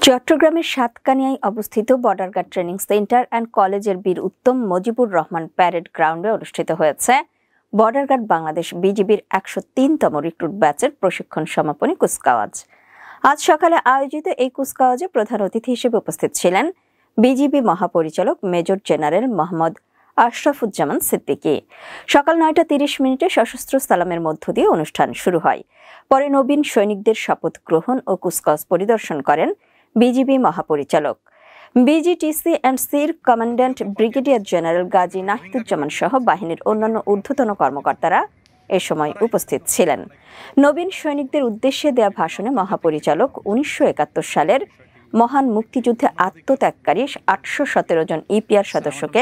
চট্টগ্রামের সাতকানিয়ায় অবস্থিত border guard training centre and কলেজের বীর উত্তম মুজিবুর রহমান প্যারেড গ্রাউন্ডে অনুষ্ঠিত হয়েছে বর্ডার গার্ড বাংলাদেশ বিজিবির ১০৩তম রিক্রুট ব্যাচের প্রশিক্ষণ সমাপনী কুচকাওয়াজ। আজ সকালে আয়োজিত এই কুচকাওয়াজে প্রধান অতিথি হিসেবে উপস্থিত ছিলেন বিজিবি মহাপরিচালক মেজর জেনারেল মোহাম্মদ আশরাফুজ্জামান সিদ্দিকী। সকাল ৯টা ৩০ সশস্ত্র সালামের মধ্য দিয়ে অনুষ্ঠান শুরু হয়। পরে নবীন সৈনিকদের শপথ গ্রহণ ও কুচকাওয়াজ পরিদর্শন করেন বিজিবি মহাপরিচালক। বিজিটিসি অ্যান্ড সির commandant brigadier general Gazi Nahiduzzaman সহ বাহিনীর অন্যান্য ঊর্ধ্বতন কর্মকর্তারা এ সময় উপস্থিত ছিলেন। নবীন সৈনিকদের উদ্দেশ্যে দেয়া ভাষণে মহাপরিচালক ১৯৭১ সালের মহান মুক্তিযুদ্ধে আত্মত্যাগকারী ৮১৭ জন ইপিআর সদস্যকে